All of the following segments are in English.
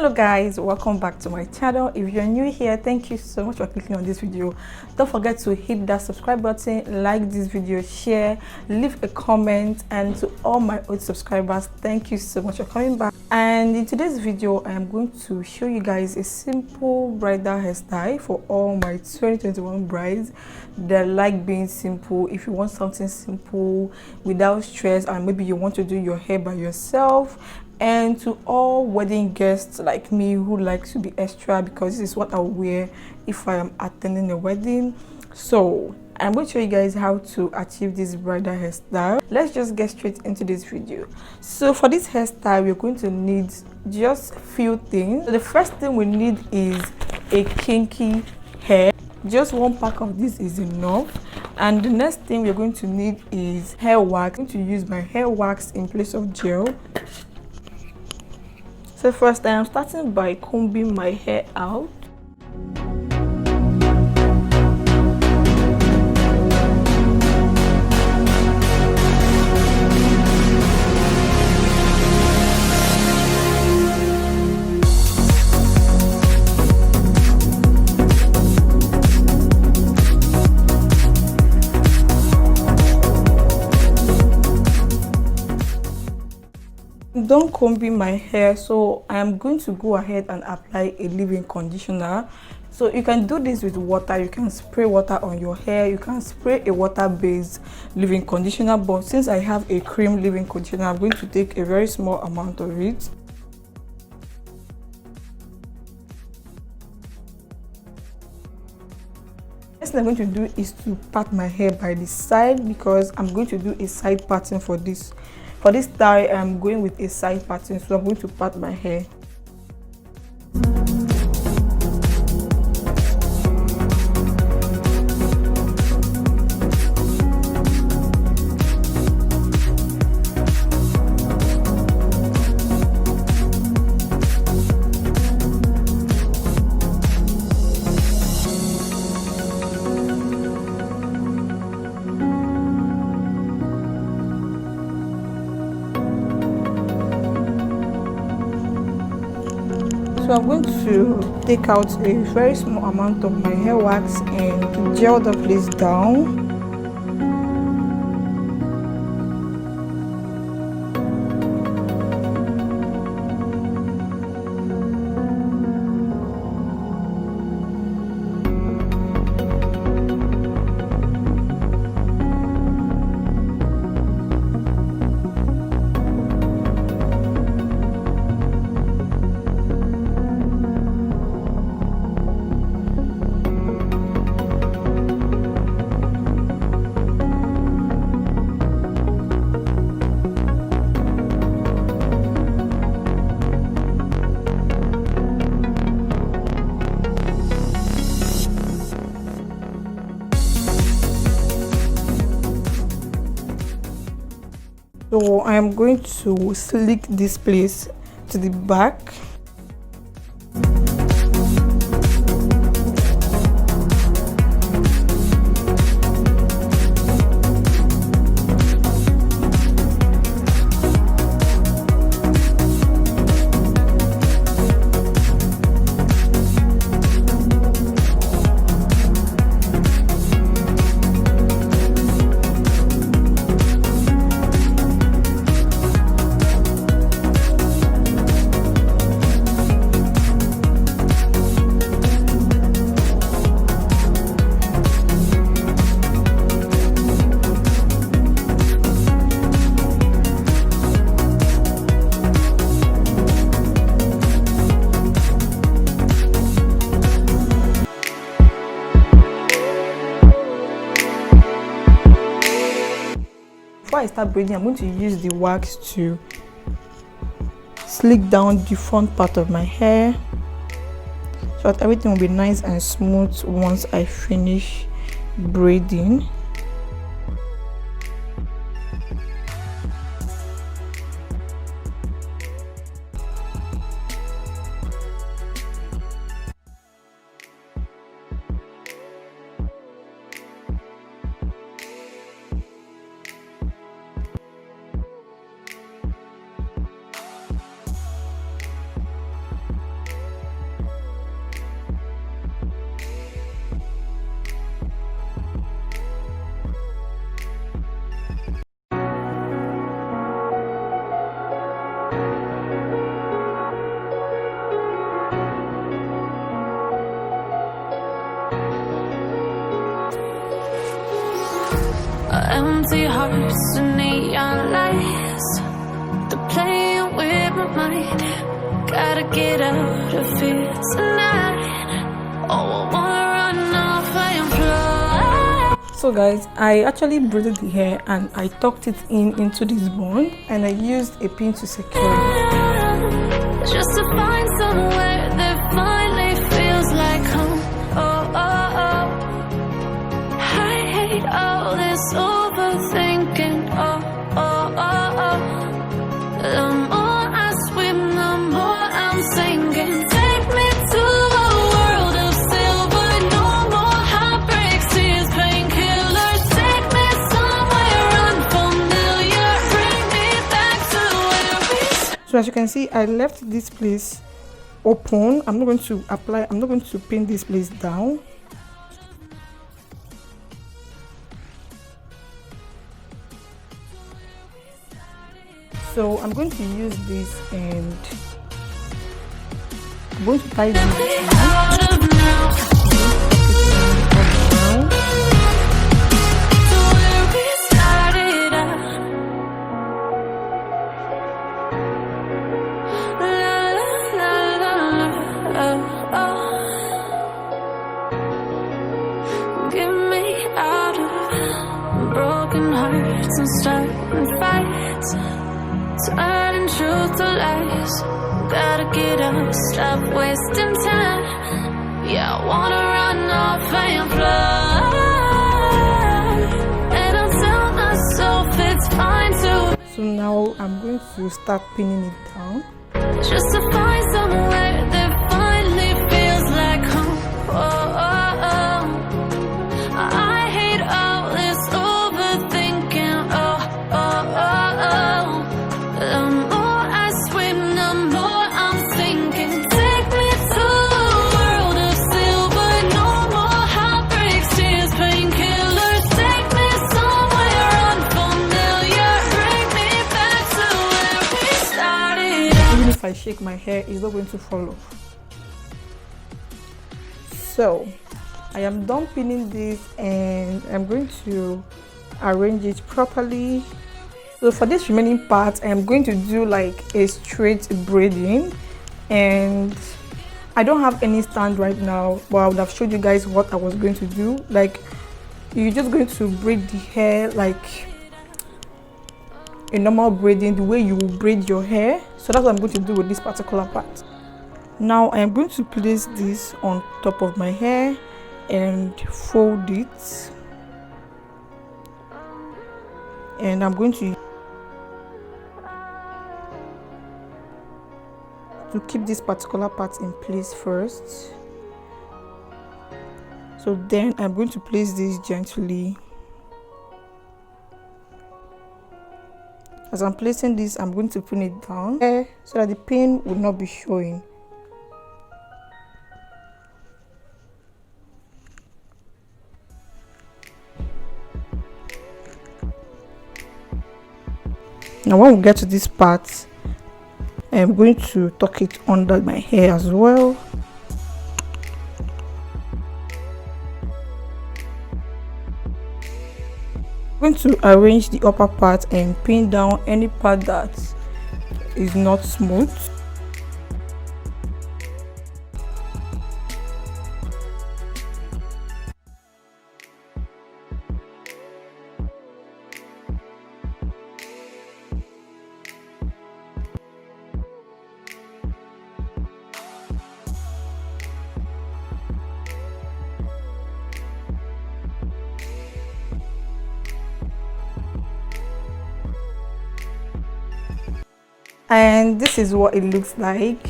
Hello guys, welcome back to my channel. If you're new here, thank you so much for clicking on this video. Don't forget to hit that subscribe button, like this video, share, leave a comment, and to all my old subscribers, thank you so much for coming back. And in today's video, I am going to show you guys a simple bridal hairstyle for all my 2021 brides that like being simple. If you want something simple without stress, and maybe you want to do your hair by yourself, and to all wedding guests like me who like to be extra, because this is what I'll wear if I am attending a wedding. So I'm going to show you guys how to achieve this bridal hairstyle. Let's just get straight into this video. So for this hairstyle, we're going to need just few things. So the first thing we need is a kinky hair. Just one pack of this is enough. And the next thing we're going to need is hair wax. I'm going to use my hair wax in place of gel. So first, I am starting by combing my hair out. Done combing my hair, so I am going to go ahead and apply a leave-in conditioner. So you can do this with water, you can spray water on your hair, you can spray a water-based leave-in conditioner, but since I have a cream leave-in conditioner, I'm going to take a very small amount of it. Next thing I'm going to do is to part my hair by the side, because I'm going to do a side parting for this. For this style, I'm going with a side parting, so I'm going to part my hair. So I'm going to take out a very small amount of my hair wax and gel the place down. So I am going to slick this place to the back. Before I start braiding, I'm going to use the wax to slick down the front part of my hair so that everything will be nice and smooth once I finish braiding. Our empty hearts and neon lights, they're playing with my mind. Gotta get out of here tonight. Oh, I wanna run off and fly. So guys, I actually braided the hair and I tucked it into this bun, and I used a pin to secure it. Just to find somewhere that finally feels like home. Oh, oh, oh. I hate all this overthinking. Oh, oh, oh, oh. The more I swim, the more I'm sinking. Take me to a world of silver. No more heartbreaks, tears, painkillers. Take me somewhere unfamiliar. Bring me back to where we started. So as you can see, I left this place open. I'm not going to pin this place down. So I'm going to use this and I'm going to tie this down. Get me out of broken hearts and starting fights, turning truth to lies. Gotta get up, stop wasting time. Yeah, I wanna run off and fly, and I'll tell myself it's fine to. So now I'm going to start pinning it down. Just to find somewhere that finally feels like home. Oh, oh, oh. I hate all this overthinking. Oh, oh, oh, oh. The more I swim, the more I'm sinking. Take me to a world of silver. No more heartbreaks, tears, painkillers. Take me somewhere unfamiliar. Bring me back to where we started. Even if I shake my hair, it's not going to fall off. So I am done pinning this and I'm going to arrange it properly. So for this remaining part, I am going to do like a straight braiding, and I don't have any stand right now, but I would have showed you guys what I was going to do. Like, you're just going to braid the hair like a normal braiding, the way you braid your hair. So that's what I'm going to do with this particular part. Now I am going to place this on top of my hair and fold it, and I'm going to keep this particular part in place first. So then I'm going to place this gently. As I'm placing this, I'm going to pin it down so that the pin will not be showing. Now when we get to this part, I am going to tuck it under my hair as well. I'm going to arrange the upper part and pin down any part that is not smooth. And this is what it looks like.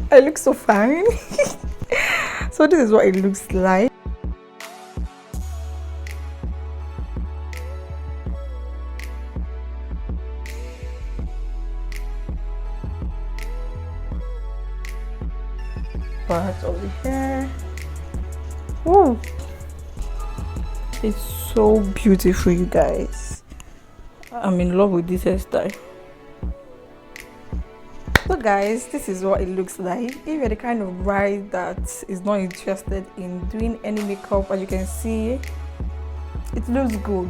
I look so fine. So this is what it looks like. Part of the hair. Woo! It's so beautiful, you guys. I'm in love with this hairstyle. So guys, this is what it looks like. If you're the kind of bride that is not interested in doing any makeup, as you can see, it looks good.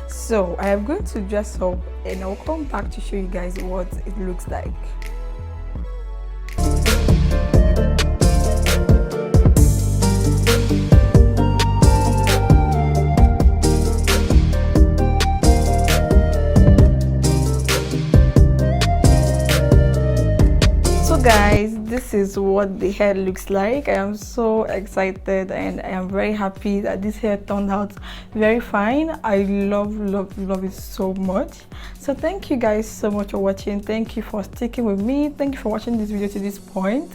So I am going to dress up and I'll come back to show you guys what it looks like. Guys, this is what the hair looks like. I am so excited and I am very happy that this hair turned out very fine. I love it so much. So thank you guys so much for watching. Thank you for sticking with me. Thank you for watching this video to this point.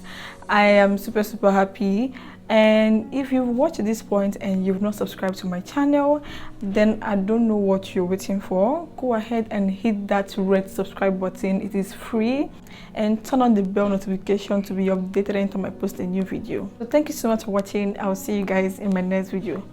I am super happy. And if you've watched this point and you've not subscribed to my channel, then I don't know what you're waiting for. Go ahead and hit that red subscribe button. It is free, and turn on the bell notification to be updated anytime I post a new video. So thank you so much for watching. I'll see you guys in my next video.